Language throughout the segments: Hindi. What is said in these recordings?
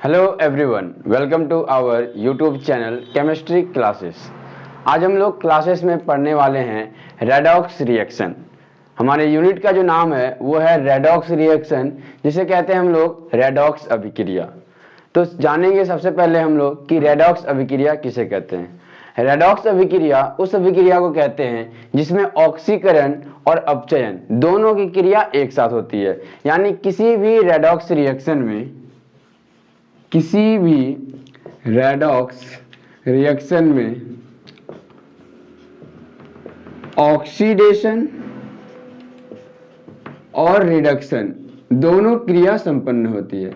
Hello everyone, welcome to our YouTube channel chemistry classes. आज हम लोग क्लासेस में पढ़ने वाले हैं रेडॉक्स रिएक्शन। हमारे यूनिट का जो नाम है वो है रेडॉक्स रिएक्शन, जिसे कहते हैं हम लोग रेडॉक्स अभिक्रिया। तो जानेंगे सबसे पहले हम लोग कि रेडॉक्स अभिक्रिया किसे कहते हैं। रेडॉक्स अभिक्रिया उस अभिक्रिया को कहते हैं जिसमें ऑक्सीकरण और अपचयन दोनों की क्रिया एक साथ होती है। यानी किसी भी रेडॉक्स रिएक्शन में, किसी भी रेडॉक्स रिएक्शन में ऑक्सीडेशन और रिडक्शन दोनों क्रिया संपन्न होती है।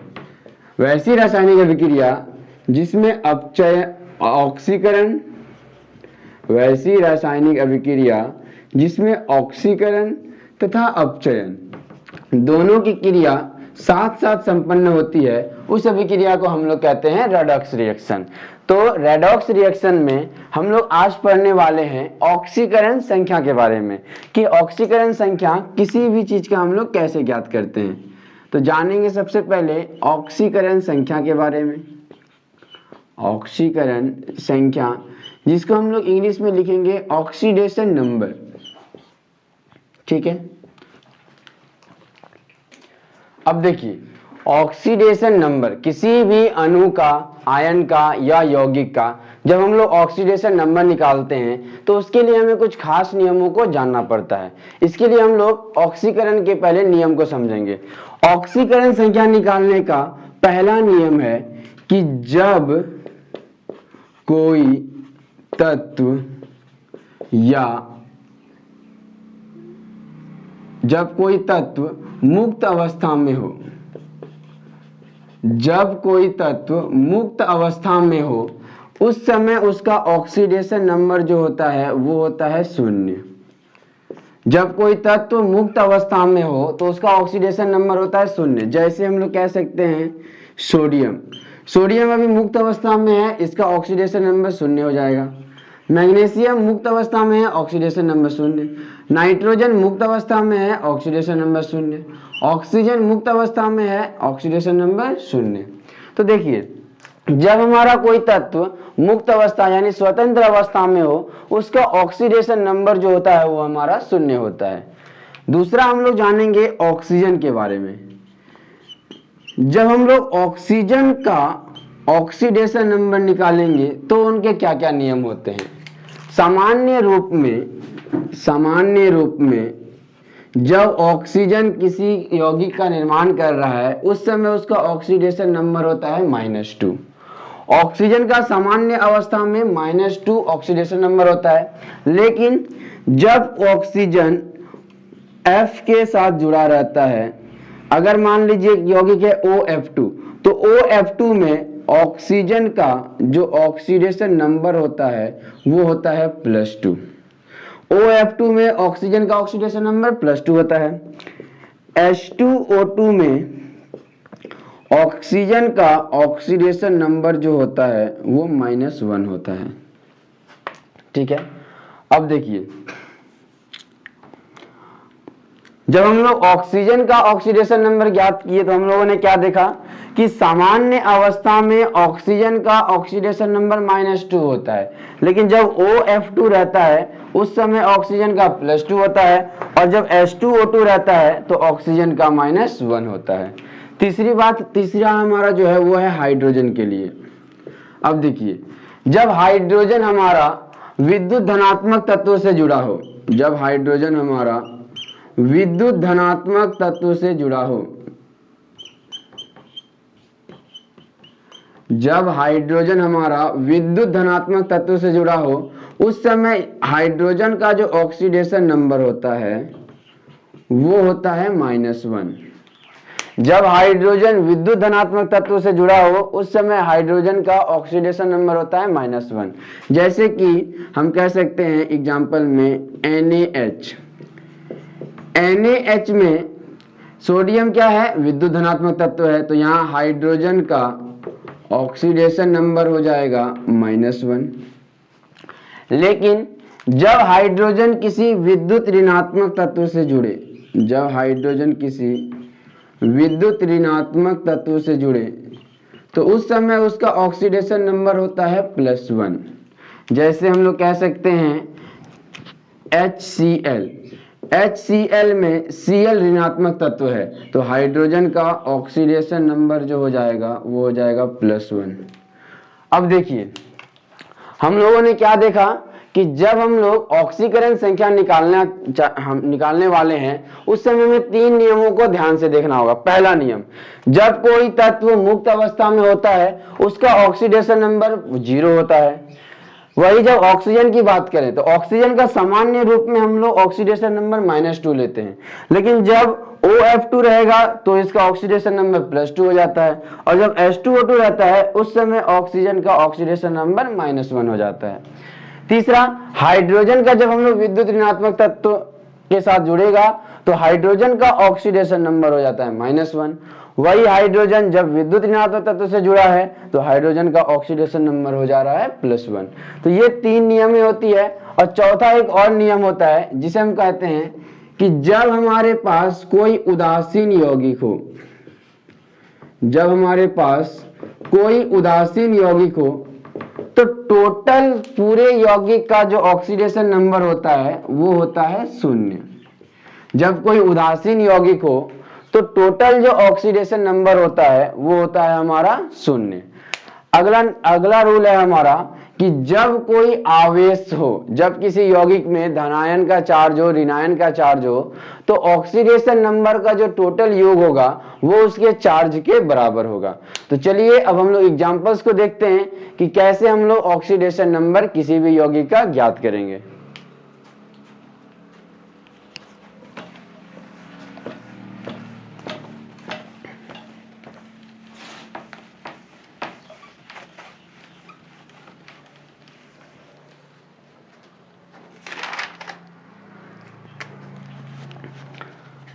वैसी रासायनिक अभिक्रिया जिसमें अपचयन ऑक्सीकरण, वैसी रासायनिक अभिक्रिया जिसमें ऑक्सीकरण तथा अपचयन दोनों की क्रिया साथ साथ संपन्न होती है, उस अभिक्रिया को हम लोग कहते हैं रेडॉक्स रिएक्शन। तो रेडॉक्स रिएक्शन में हम लोग आज पढ़ने वाले हैं ऑक्सीकरण संख्या के बारे में कि ऑक्सीकरण संख्या किसी भी चीज का हम लोग कैसे ज्ञात करते हैं। तो जानेंगे सबसे पहले ऑक्सीकरण संख्या के बारे में। ऑक्सीकरण संख्या जिसको हम लोग इंग्लिश में लिखेंगे ऑक्सीडेशन नंबर, ठीक है। अब देखिए, ऑक्सीडेशन नंबर किसी भी अणु का, आयन का या यौगिक का जब हम लोग ऑक्सीडेशन नंबर निकालते हैं तो उसके लिए हमें कुछ खास नियमों को जानना पड़ता है। इसके लिए हम लोग ऑक्सीकरण के पहले नियम को समझेंगे। ऑक्सीकरण संख्या निकालने का पहला नियम है कि जब कोई तत्व मुक्त अवस्था में हो, जब कोई तत्व मुक्त अवस्था में हो उस समय उसका ऑक्सीडेशन नंबर जो होता है वो होता है 0। जब कोई तत्व मुक्त अवस्था में हो तो उसका ऑक्सीडेशन नंबर होता है 0। जैसे हम लोग कह सकते हैं सोडियम अभी मुक्त अवस्था में है, इसका ऑक्सीडेशन नंबर 0 हो जाएगा। मैग्नीशियम मुक्त अवस्था में है, ऑक्सीडेशन नंबर 0। नाइट्रोजन मुक्त अवस्था में है, ऑक्सीडेशन नंबर 0। ऑक्सीजन मुक्त अवस्था में है, ऑक्सीडेशन नंबर 0। तो देखिए, जब हमारा कोई तत्व मुक्त अवस्था यानी स्वतंत्र अवस्था में हो उसका ऑक्सीडेशन नंबर जो होता है वो हमारा 0 होता है। दूसरा हम लोग जानेंगे ऑक्सीजन के बारे में। जब हम लोग ऑक्सीजन का ऑक्सीडेशन नंबर निकालेंगे तो उनके क्या क्या नियम होते हैं। सामान्य रूप में जब ऑक्सीजन किसी यौगिक का निर्माण कर रहा है उस समय उसका ऑक्सीडेशन नंबर होता है -2। ऑक्सीजन का सामान्य अवस्था में -2 ऑक्सीडेशन नंबर होता है। लेकिन जब ऑक्सीजन F के साथ जुड़ा रहता है, अगर मान लीजिए यौगिक है OF2, तो OF2 में ऑक्सीजन का जो ऑक्सीडेशन नंबर होता है वो होता है +2। OF2 में ऑक्सीजन का ऑक्सीडेशन नंबर +2 होता है। H2O2 में ऑक्सीजन का ऑक्सीडेशन नंबर जो होता है वो -1 होता है, ठीक है। अब देखिए, जब हम लोग ऑक्सीजन का ऑक्सीडेशन नंबर ज्ञात किए तो हम लोगों ने क्या देखा कि सामान्य अवस्था में ऑक्सीजन का ऑक्सीडेशन नंबर -2 होता है, लेकिन जब OF2 रहता है उस समय ऑक्सीजन का +2 होता है, और जब H2O2 रहता है तो ऑक्सीजन का -1 होता है। तीसरा हमारा जो है वो है हाइड्रोजन के लिए। अब देखिए, जब हाइड्रोजन हमारा विद्युत धनात्मक तत्व से जुड़ा हो, जब हाइड्रोजन हमारा विद्युत धनात्मक तत्व से जुड़ा हो, जब हाइड्रोजन हमारा विद्युत धनात्मक तत्व से जुड़ा हो उस समय हाइड्रोजन का जो ऑक्सीडेशन नंबर होता है वो होता है -1। जब हाइड्रोजन विद्युत धनात्मक तत्व से जुड़ा हो उस समय हाइड्रोजन का ऑक्सीडेशन नंबर होता है -1। जैसे कि हम कह सकते हैं एग्जांपल में NaH में सोडियम क्या है, विद्युत धनात्मक तत्व है, तो यहाँ हाइड्रोजन का ऑक्सीडेशन नंबर हो जाएगा -1। लेकिन जब हाइड्रोजन किसी विद्युत ऋणात्मक तत्व से जुड़े, जब हाइड्रोजन किसी विद्युत ऋणात्मक तत्व से जुड़े तो उस समय उसका ऑक्सीडेशन नंबर होता है +1। जैसे हम लोग कह सकते हैं HCl, HCl में Cl ऋणात्मक तत्व है, तो हाइड्रोजन का ऑक्सीडेशन नंबर जो हो जाएगा वो हो जाएगा +1। अब देखिए हम लोगों ने क्या देखा कि जब हम लोग ऑक्सीकरण संख्या निकालने वाले हैं उस समय में 3 नियमों को ध्यान से देखना होगा। पहला नियम, जब कोई तत्व मुक्त अवस्था में होता है उसका ऑक्सीडेशन नंबर 0 होता है। वही जब ऑक्सीजन की बात करें तो ऑक्सीजन का सामान्य रूप में हम लोग ऑक्सीडेशन नंबर -2 लेते हैं, लेकिन जब OF2 रहेगा तो इसका ऑक्सीडेशन नंबर +2 हो जाता है, और जब H2O2 रहता है उस समय ऑक्सीजन का ऑक्सीडेशन नंबर -1 हो जाता है। तीसरा, हाइड्रोजन का जब हम लोग विद्युत ऋणात्मक तत्व के साथ जुड़ेगा तो हाइड्रोजन का ऑक्सीडेशन नंबर हो जाता है -1। वही हाइड्रोजन जब विद्युत ऋणात्मक तत्व से जुड़ा है तो हाइड्रोजन का ऑक्सीडेशन नंबर हो जा रहा है +1। तो ये 3 नियम होती है। और चौथा एक और नियम होता है जिसे हम कहते हैं कि जब हमारे पास कोई उदासीन यौगिक हो, जब हमारे पास कोई उदासीन यौगिक हो तो टोटल पूरे यौगिक का जो ऑक्सीडेशन नंबर होता है वो होता है 0। जब कोई उदासीन यौगिक हो तो टोटल जो ऑक्सीडेशन नंबर होता है वो होता है हमारा 0। अगला रूल है हमारा कि जब कोई आवेश हो, जब किसी यौगिक में धनायन का चार्ज हो, ऋणायन का चार्ज हो, तो ऑक्सीडेशन नंबर का जो टोटल योग होगा वो उसके चार्ज के बराबर होगा। तो चलिए अब हम लोग एग्जांपल्स को देखते हैं कि कैसे हम लोग ऑक्सीडेशन नंबर किसी भी यौगिक का ज्ञात करेंगे।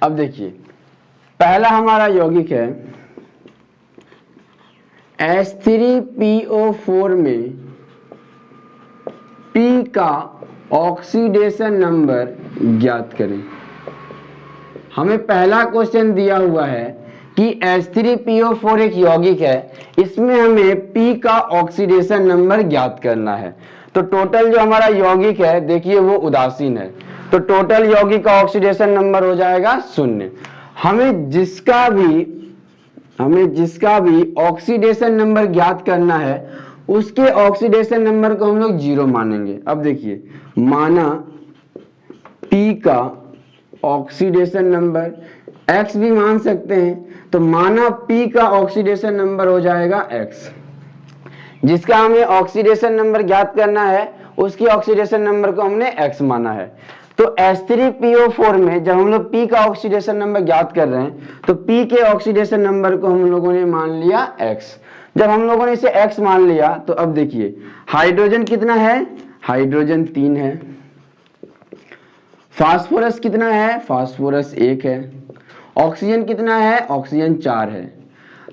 अब देखिए पहला हमारा यौगिक है H3PO4 में P का ऑक्सीडेशन नंबर ज्ञात करें। हमें पहला क्वेश्चन दिया हुआ है कि H3PO4 एक यौगिक है, इसमें हमें P का ऑक्सीडेशन नंबर ज्ञात करना है। तो टोटल जो हमारा यौगिक है देखिए वो उदासीन है, तो टोटल यौगिक का ऑक्सीडेशन नंबर हो जाएगा 0। हमें जिसका भी ऑक्सीडेशन नंबर ज्ञात करना है उसके ऑक्सीडेशन नंबर को हम लोग 0 मानेंगे। अब देखिए माना P का ऑक्सीडेशन नंबर, X भी मान सकते हैं, तो माना P का ऑक्सीडेशन नंबर हो जाएगा X। जिसका हमें ऑक्सीडेशन नंबर ज्ञात करना है उसकी ऑक्सीडेशन नंबर को हमने X माना है। तो H3PO4 में जब हम लोग P का ऑक्सीडेशन नंबर ज्ञात कर रहे हैं तो P के ऑक्सीडेशन नंबर को हम लोगों ने मान लिया X। जब हम लोगों ने इसे X मान लिया तो अब देखिए हाइड्रोजन कितना है, हाइड्रोजन 3 है। फास्फोरस कितना है, फास्फोरस 1 है। ऑक्सीजन कितना है, ऑक्सीजन 4 है।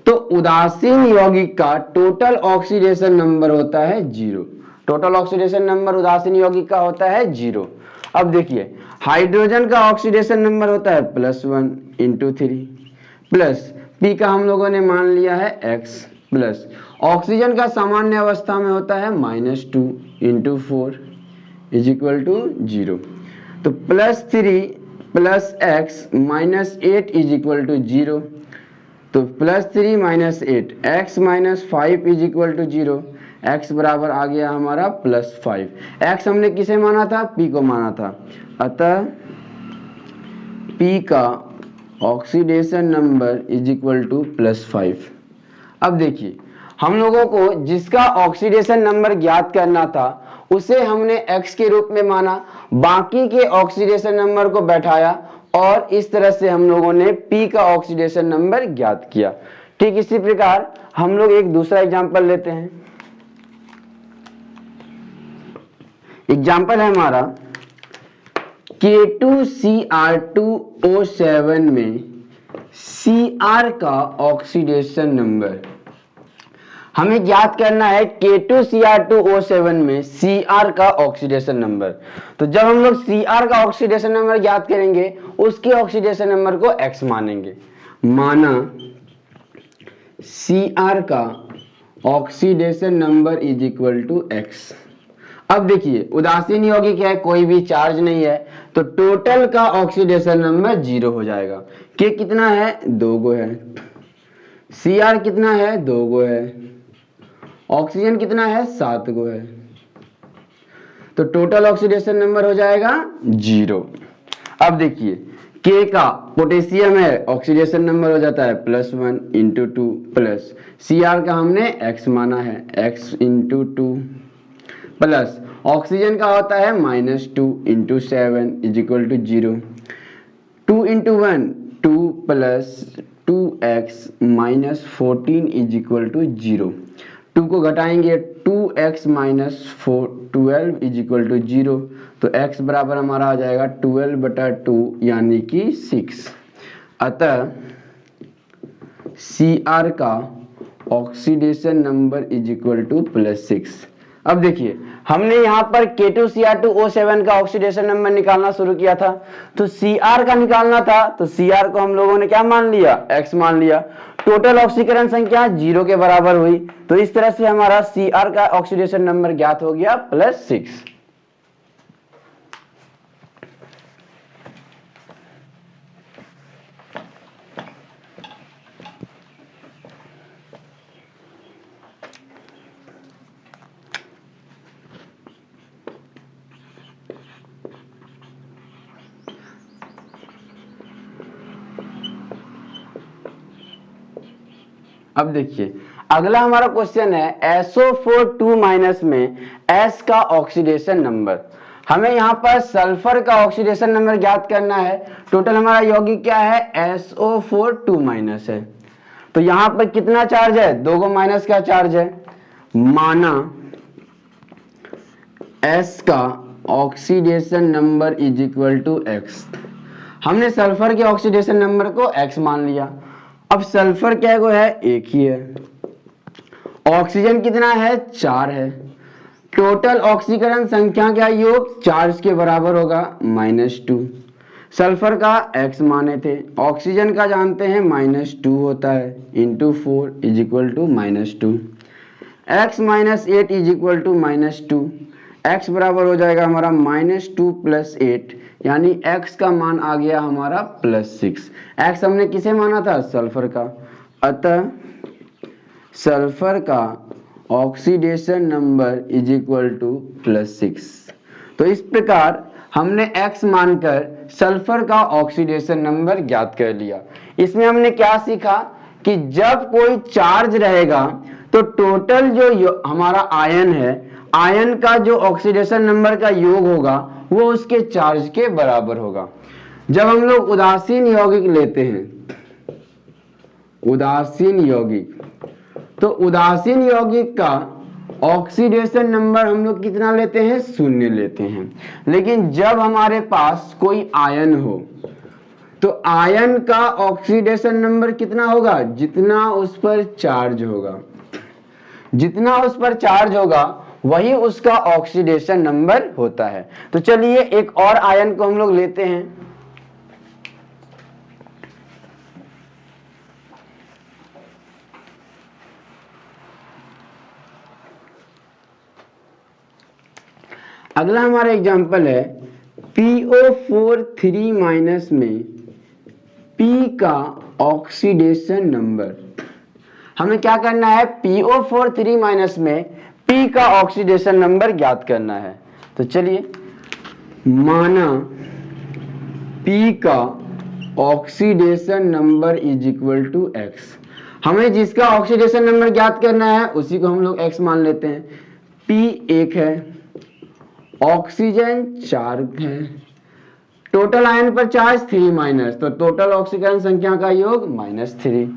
तो उदासीन यौगिक का टोटल ऑक्सीडेशन नंबर होता है 0। टोटल ऑक्सीडेशन नंबर उदासीन यौगिक का होता है 0। अब देखिए हाइड्रोजन का ऑक्सीडेशन नंबर होता है +1 × 3 प्लस P का हम लोगों ने मान लिया है X प्लस ऑक्सीजन का सामान्य अवस्था में होता है -2 × 4 = 0। तो +3 + X -8 = 0। तो +3 - 8 X - 5 = 0। X बराबर आ गया हमारा +5। X हमने किसे माना था, P को माना था, अतः P का ऑक्सीडेशन नंबर =+5। अब देखिए हम लोगों को जिसका ऑक्सीडेशन नंबर ज्ञात करना था उसे हमने X के रूप में माना, बाकी के ऑक्सीडेशन नंबर को बैठाया और इस तरह से हम लोगों ने P का ऑक्सीडेशन नंबर ज्ञात किया। ठीक इसी प्रकार हम लोग एक दूसरा एग्जांपल लेते हैं। एग्जांपल है हमारा K2Cr2O7 में Cr का ऑक्सीडेशन नंबर हमें ज्ञात करना है। K2Cr2O7 में Cr का ऑक्सीडेशन नंबर, तो जब हम लोग Cr का ऑक्सीडेशन नंबर ज्ञात करेंगे उसके ऑक्सीडेशन नंबर को X मानेंगे। माना Cr का oxidation number is equal to X. अब देखिए उदासीन यौगिक है, कोई भी चार्ज नहीं है, तो टोटल का ऑक्सीडेशन नंबर 0 हो जाएगा। के कितना है, 2 गो है। Cr कितना है, 2 गो है। ऑक्सीजन कितना है, 7 गो है। तो टोटल ऑक्सीडेशन नंबर हो जाएगा 0। अब देखिए K का पोटेशियम है, ऑक्सीडेशन नंबर हो जाता है +1 × 2 प्लस Cr का हमने x माना है, x × 2 प्लस ऑक्सीजन का होता है -2 × 7 = 0। 2 × 1 2 प्लस 2x - 14 = 0। 2 को घटाएंगे 2x - 12 = 0। तो x बराबर हमारा आ जाएगा 12/2 यानी कि 6। अतः Cr का ऑक्सीडेशन नंबर = +6। अब देखिए हमने यहाँ पर K2Cr2O7 का ऑक्सीडेशन नंबर निकालना शुरू किया था, तो Cr का निकालना था, तो Cr को हम लोगों ने क्या मान लिया, x मान लिया। टोटल ऑक्सीकरण संख्या 0 के बराबर हुई, तो इस तरह से हमारा Cr का ऑक्सीडेशन नंबर ज्ञात हो गया +6। अब देखिए अगला हमारा क्वेश्चन है SO4 में S का ऑक्सीडेशन नंबर। हमें यहाँ पर सल्फर का ऑक्सीडेशन नंबर ज्ञात करना है। टोटल हमारा यौगिक क्या है, SO4 है। तो यहाँ पर कितना चार्ज है, 2 गो माइनस का चार्ज है। माना S का ऑक्सीडेशन नंबर = x। हमने सल्फर के ऑक्सीडेशन नंबर को x मान लिया। अब सल्फर क्या है, एक ही है। ऑक्सीजन कितना है, 4 है। टोटल ऑक्सीकरण संख्या का योग चार्ज के बराबर होगा -2। सल्फर का x माने थे, ऑक्सीजन का जानते हैं -2 होता है, × 4 = -2। x - 8 = -2। x बराबर हो जाएगा हमारा -2 + 8, यानी x का मान आ गया हमारा +6। x हमने किसे माना था, सल्फर का। अतः सल्फर का ऑक्सीडेशन नंबर = +6। तो इस प्रकार हमने x मानकर सल्फर का ऑक्सीडेशन नंबर ज्ञात कर लिया। इसमें हमने क्या सीखा कि जब कोई चार्ज रहेगा तो टोटल जो हमारा आयन है, आयन का जो ऑक्सीडेशन नंबर का योग होगा वो उसके चार्ज के बराबर होगा। जब हम लोग उदासीन यौगिक लेते हैं, उदासीन यौगिक, तो उदासीन यौगिक का ऑक्सीडेशन नंबर हम लोग कितना लेते हैं, 0 लेते हैं। लेकिन जब हमारे पास कोई आयन हो तो आयन का ऑक्सीडेशन नंबर कितना होगा, जितना उस पर चार्ज होगा। जितना उस पर चार्ज होगा वही उसका ऑक्सीडेशन नंबर होता है। तो चलिए एक और आयन को हम लोग लेते हैं। अगला हमारा एग्जांपल है PO4 में P का ऑक्सीडेशन नंबर। हमें क्या करना है, PO4 में P का ऑक्सीडेशन नंबर ज्ञात करना है। तो चलिए माना P का ऑक्सीडेशन नंबर = x। हमें जिसका ऑक्सीडेशन नंबर ज्ञात करना है उसी को हम लोग x मान लेते हैं। P 1 है, ऑक्सीजन 4 है, टोटल आयन पर चार्ज 3 तो टोटल ऑक्सीकरण संख्या का योग -3।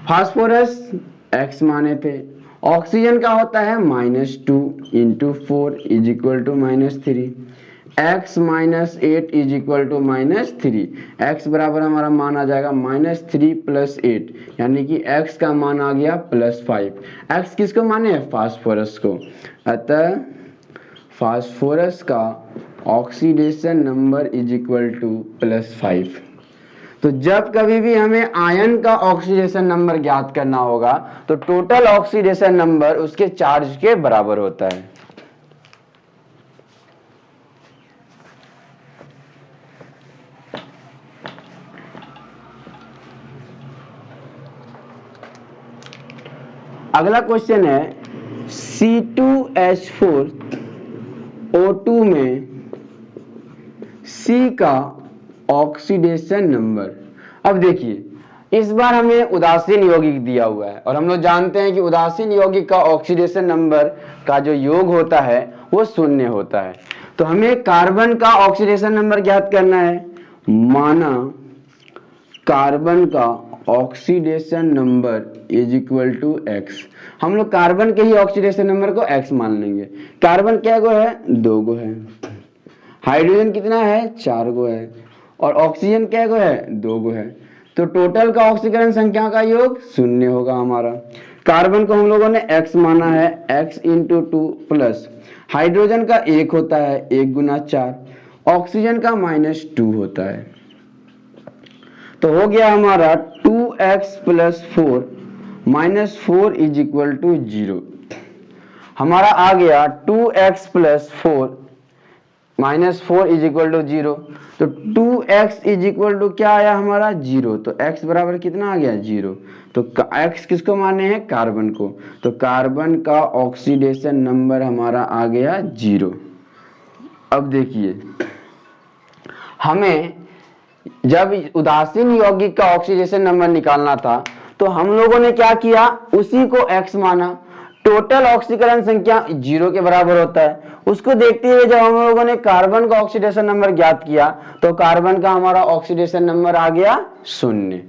फास्फोरस x माने थे, ऑक्सीजन का होता है -2 × 4 = -3। x - 8 = -3। x बराबर हमारा मान आ जाएगा -3 + 8, यानी कि x का मान आ गया +5। x किसको माने, फास्फोरस को। अतः फास्फोरस का ऑक्सीडेशन नंबर = +5। तो जब कभी भी हमें आयन का ऑक्सीडेशन नंबर ज्ञात करना होगा तो टोटल ऑक्सीडेशन नंबर उसके चार्ज के बराबर होता है। अगला क्वेश्चन है C2H4O2 में C का ऑक्सीडेशन नंबर। अब देखिए इस बार हमें उदासीन यौगिक दिया हुआ है और हम लोग जानते हैं कि उदासीन यौगिक का ऑक्सीडेशन नंबर का जो योग होता है वो 0 होता है। तो हमें कार्बन का ऑक्सीडेशन नंबर ज्ञात करना है। माना कार्बन का oxidation number is equal to X. हम लोग कार्बन के ही ऑक्सीडेशन नंबर को एक्स मान लेंगे। कार्बन क्या गो है? 2 गो है। हाइड्रोजन कितना है? 4 गो है। और ऑक्सीजन क्या गो है? 2 गो है। तो टोटल का ऑक्सीकरण संख्या का योग 0 होगा हमारा। कार्बन को हम लोगों ने x माना है, x इंटू 2 प्लस हाइड्रोजन का 1 होता है, 1 गुना 4, ऑक्सीजन का -2 होता है। तो हो गया हमारा 2x plus 4 -4 is equal to 0। हमारा आ गया 2x plus 4 -4 is equal to 0। तो 2x इज इक्वल टू क्या आया हमारा? 0। तो x बराबर कितना आ गया? 0। तो x किसको माने हैं? कार्बन को। तो कार्बन का ऑक्सीडेशन नंबर हमारा आ गया 0। अब देखिए हमें जब उदासीन यौगिक का ऑक्सीडेशन नंबर निकालना था तो हम लोगों ने क्या किया? उसी को x माना। टोटल ऑक्सीकरण संख्या 0 के बराबर होता है। उसको देखते हुए जब हम लोगों ने कार्बन का ऑक्सीडेशन नंबर ज्ञात किया तो कार्बन का हमारा ऑक्सीडेशन नंबर आ गया 0।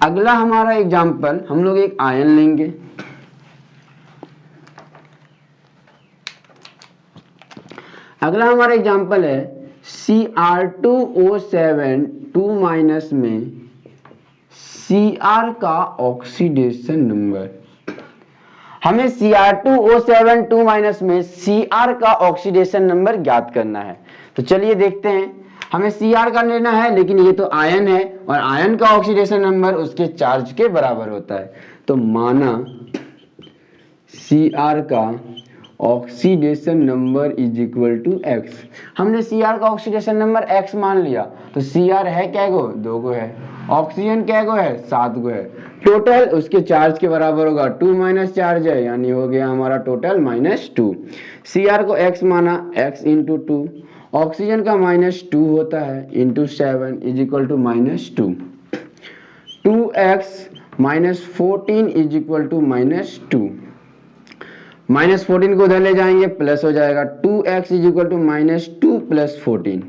अगला हमारा एग्जाम्पल हम लोग एक आयन लेंगे। अगला हमारा एग्जाम्पल है Cr2O7 2- में Cr का ऑक्सीडेशन नंबर। हमें Cr2O7 2- में Cr का ऑक्सीडेशन नंबर ज्ञात करना है। तो चलिए देखते हैं। हमें Cr का लेना है लेकिन ये तो आयन है और आयन का ऑक्सीडेशन नंबर उसके चार्ज के बराबर होता है। तो माना Cr का oxidation number is equal to x। हमने Cr का ऑक्सीडेशन नंबर x मान लिया। तो Cr है क्या गो? 2 गो है। ऑक्सीजन क्या गो है? 7 गो है। टोटल उसके चार्ज के बराबर होगा 2 माइनस चार्ज है यानी हो गया हमारा टोटल -2। Cr को x माना, x इंटू 2, ऑक्सीजन का -2 होता है into 7 is equal to -2। 2x -14 is equal to -2। -14 को उधर ले जाएंगे प्लस हो जाएगा 2x is equal to -2 plus 14।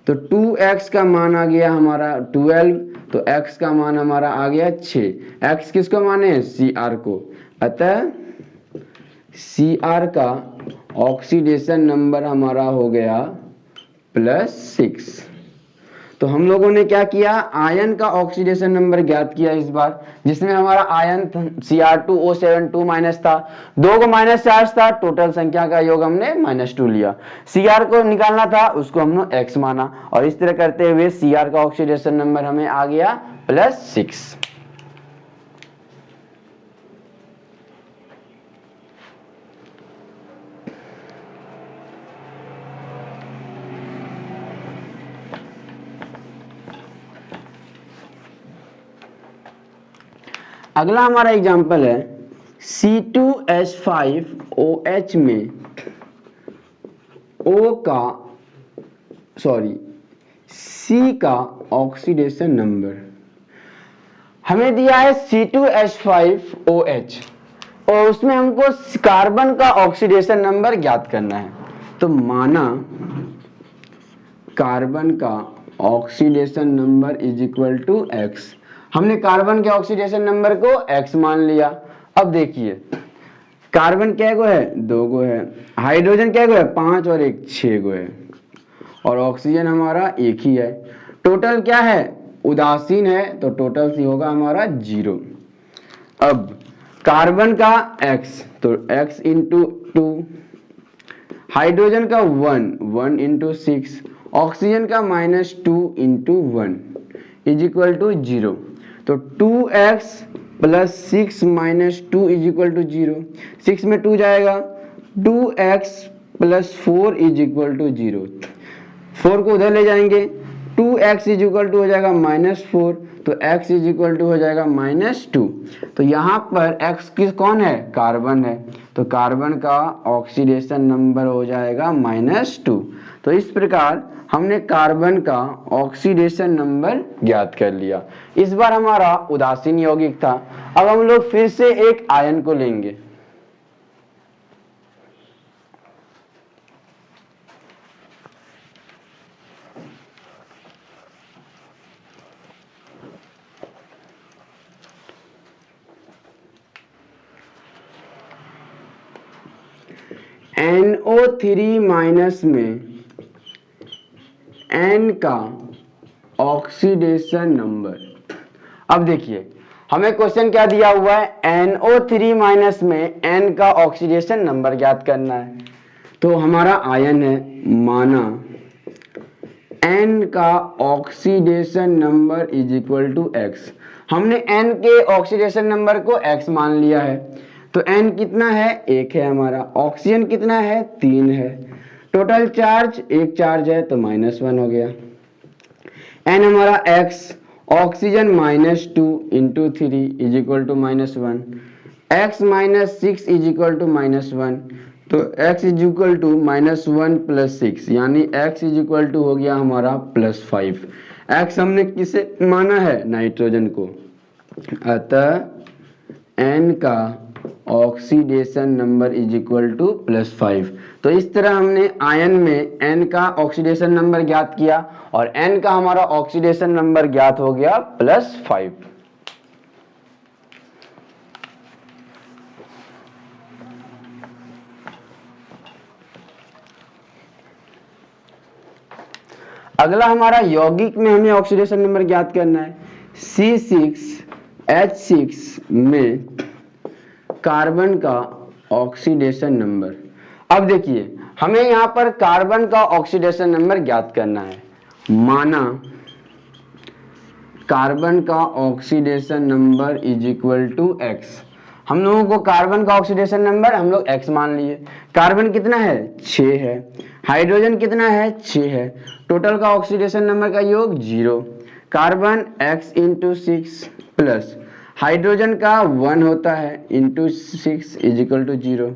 तो 2x का मान आ गया हमारा 12। तो x का मान हमारा आ गया 6। x किसको माने? Cr को। अतः Cr का ऑक्सीडेशन नंबर हमारा हो गया +6। तो हम लोगों ने क्या किया? आयन का ऑक्सीडेशन नंबर ज्ञात किया इस बार, जिसमें हमारा आयन Cr2O7 2- था, 2 को माइनस चार्ज था। टोटल संख्या का योग हमने -2 लिया। Cr को निकालना था, उसको हमने x माना और इस तरह करते हुए Cr का ऑक्सीडेशन नंबर हमें आ गया +6। अगला हमारा एग्जाम्पल है C2H5OH में C का ऑक्सीडेशन नंबर। हमें दिया है C2H5OH और उसमें हमको कार्बन का ऑक्सीडेशन नंबर ज्ञात करना है। तो माना कार्बन का oxidation number is equal to x। हमने कार्बन के ऑक्सीडेशन नंबर को x मान लिया। अब देखिए कार्बन क्या गो है? 2 गो है। हाइड्रोजन क्या गो है? 5 और 1 6 गो है। और ऑक्सीजन हमारा 1 ही है। टोटल क्या है? उदासीन है तो टोटल सी होगा हमारा 0। अब कार्बन का x तो x इंटू 2, हाइड्रोजन का 1 इंटू 6, ऑक्सीजन का -2 इंटू 1 इज इक्वल टू 0। तो 2x plus 6 minus 2 is equal to 0। 6 में 2 जाएगा, 2x plus 4 is equal to 0। 4 को उधर ले जाएंगे, 2x इज इक्वल टू हो जाएगा -4, तो x इज इक्वल टू हो जाएगा -2। तो यहाँ पर x किस कौन है, कार्बन है, तो कार्बन का ऑक्सीडेशन नंबर हो जाएगा -2। तो इस प्रकार हमने कार्बन का ऑक्सीडेशन नंबर ज्ञात कर लिया। इस बार हमारा उदासीन यौगिक था। अब हम लोग फिर से एक आयन को लेंगे। NO3 माइनस में N का ऑक्सीडेशन नंबर। अब देखिए हमें क्वेश्चन क्या दिया हुआ है, NO3 माइनस में N का ऑक्सीडेशन नंबर ज्ञात करना है। तो हमारा आयन है, माना N का oxidation number is equal to X। हमने N के ऑक्सीडेशन नंबर को X मान लिया है। तो N कितना है, 1 है हमारा। ऑक्सीजन कितना है, 3 है। टोटल चार्ज, एक चार्ज है तो -1 हो गया। N हमारा X, oxygen -2 into 3 is equal to -1, X -6 is equal to -1, तो x is equal to -1 plus 6, यानी x इज इक्वल टू हो गया हमारा +5। x हमने किसे माना है, नाइट्रोजन को। अतः n का oxidation number is equal to +5। तो इस तरह हमने आयन में n का ऑक्सीडेशन नंबर ज्ञात किया और n का हमारा ऑक्सीडेशन नंबर ज्ञात हो गया +5। अगला हमारा यौगिक में हमें ऑक्सीडेशन नंबर ज्ञात करना है। C6H6 में कार्बन का ऑक्सीडेशन नंबर। अब देखिए हमें यहां पर कार्बन का ऑक्सीडेशन नंबर ज्ञात करना है। माना कार्बन का oxidation number is equal to X। हम लोगों को कार्बन का ऑक्सीडेशन नंबर हम लोग X मान लिए। कार्बन कितना है, 6 है। हाइड्रोजन कितना है, 6 है। टोटल का ऑक्सीडेशन नंबर का योग 0। Carbon X into 6 plus hydrogen का 1 होता है into 6 is equal to 0।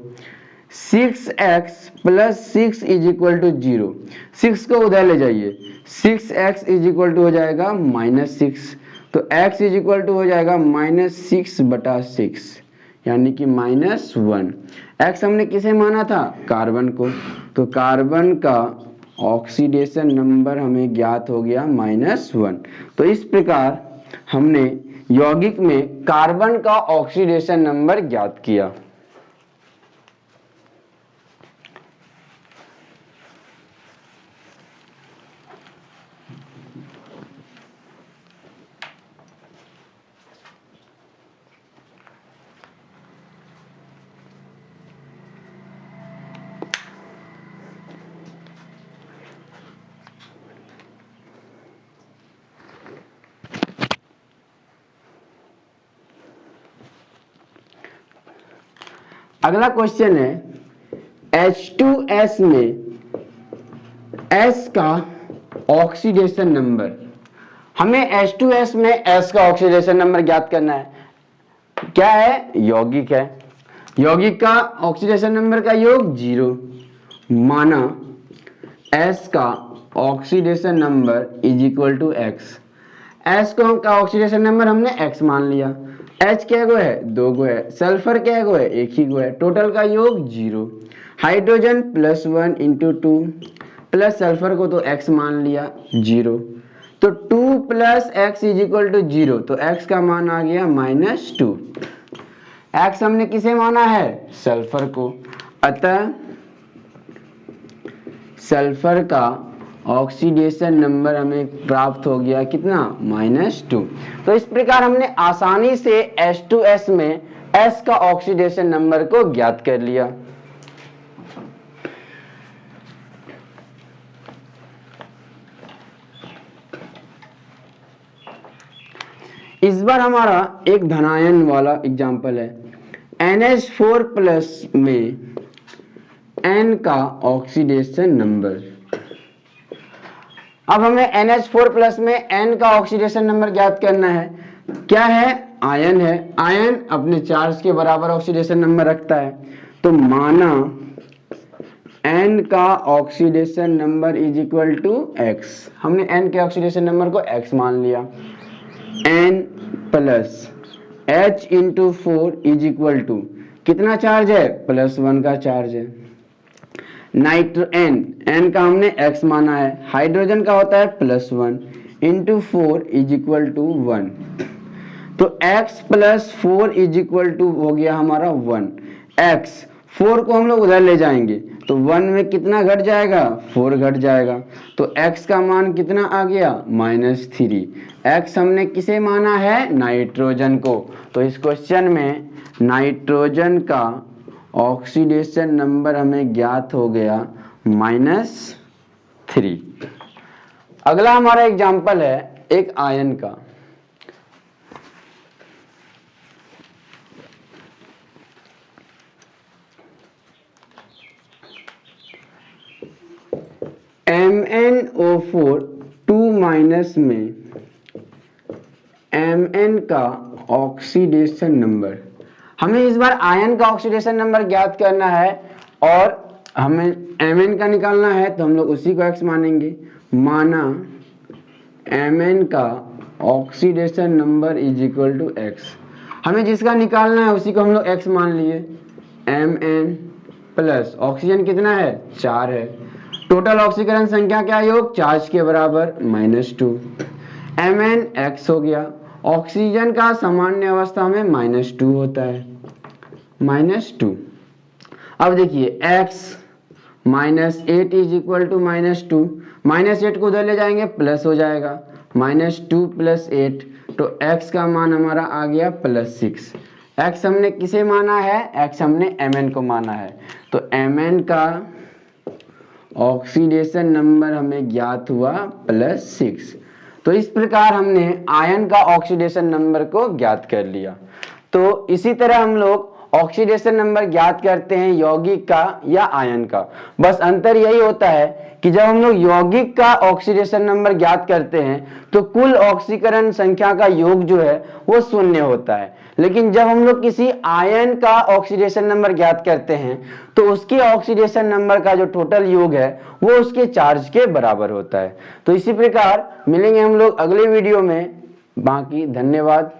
6x plus 6 is equal to 0। 6 को उधर ले जाइए, 6x इज इक्वल टू हो जाएगा -6, तो x इज इक्वल टू हो जाएगा -6/6, यानी कि -1। x हमने किसे माना था, कार्बन को। तो कार्बन का ऑक्सीडेशन नंबर हमें ज्ञात हो गया -1। तो इस प्रकार हमने यौगिक में कार्बन का ऑक्सीडेशन नंबर ज्ञात किया। अगला क्वेश्चन है H2S में S का ऑक्सीडेशन नंबर। हमें H2S में S का ऑक्सीडेशन नंबर ज्ञात करना है। क्या है, यौगिक है। यौगिक का ऑक्सीडेशन नंबर का योग 0। माना S का oxidation number is equal to X। S को का ऑक्सीडेशन नंबर हमने X मान लिया। H क्या गो है, 2 गो है। सल्फर क्या गो है, 1 ही गो है। टोटल का योग 0। हाइड्रोजन +1 इंटू 2 प्लस सल्फर को तो X मान लिया 0, तो 2 plus X is equal to 0, तो X का मान आ गया -2। X हमने किसे माना है, सल्फर को। अतः सल्फर का ऑक्सीडेशन नंबर हमें प्राप्त हो गया कितना, -2। तो इस प्रकार हमने आसानी से H2S में S का ऑक्सीडेशन नंबर को ज्ञात कर लिया। इस बार हमारा एक धनायन वाला एग्जाम्पल है। NH4 प्लस में N का ऑक्सीडेशन नंबर। अब हमें NH4 प्लस में N का ऑक्सीडेशन नंबर ज्ञात करना है। क्या है? आयन है। आयन अपने चार्ज के बराबर ऑक्सीडेशन नंबर रखता है, तो माना N का oxidation number is equal to X। हमने N के ऑक्सीडेशन नंबर को X मान लिया। N plus H into 4 is equal to कितना चार्ज है? +1 का चार्ज है। नाइट्रो N का हमने X माना है, हाइड्रोजन का होता है +1 इंटू 4 इज इक्वल टू 1। तो X plus 4 is equal to हो गया हमारा 1। X 4 को हम लोग उधर ले जाएंगे तो 1 में कितना घट जाएगा? 4 घट जाएगा। तो X का मान कितना आ गया? -3। X हमने किसे माना है? नाइट्रोजन को। तो इस क्वेश्चन में नाइट्रोजन का ऑक्सीडेशन नंबर हमें ज्ञात हो गया -3। अगला हमारा एग्जाम्पल है एक आयन का। MnO4 2- में Mn का ऑक्सीडेशन नंबर। हमें इस बार आयन का ऑक्सीडेशन नंबर ज्ञात करना है और हमें Mn का निकालना है, तो हम लोग उसी को X मानेंगे। माना Mn का oxidation number is equal to X। हमें जिसका निकालना है उसी को हम लोग X मान लिए। Mn प्लस ऑक्सीजन कितना है? 4 है। टोटल ऑक्सीकरण संख्या क्या योग? चार्ज के बराबर -2। Mn X हो गया। ऑक्सीजन का सामान्य अवस्था में -2 होता है, -2। अब देखिए X -8 इज इक्वल टू -2। -8 को उधर ले जाएंगे प्लस हो जाएगा, -2 + 8, तो X का मान हमारा आ गया +6। X हमने किसे माना है? X हमने Mn को माना है। तो Mn का ऑक्सीडेशन नंबर हमें ज्ञात हुआ +6। तो इस प्रकार हमने आयन का ऑक्सीडेशन नंबर को ज्ञात कर लिया। तो इसी तरह हम लोग ऑक्सीडेशन नंबर ज्ञात करते हैं यौगिक का या आयन का। बस अंतर यही होता है कि जब हम लोग यौगिक का ऑक्सीडेशन नंबर ज्ञात करते हैं तो कुल ऑक्सीकरण संख्या का योग जो है वो 0 होता है, लेकिन जब हम लोग किसी आयन का ऑक्सीडेशन नंबर ज्ञात करते हैं तो उसके ऑक्सीडेशन नंबर का जो टोटल योग है वो उसके चार्ज के बराबर होता है। तो इसी प्रकार मिलेंगे हम लोग अगले वीडियो में। बाकी धन्यवाद।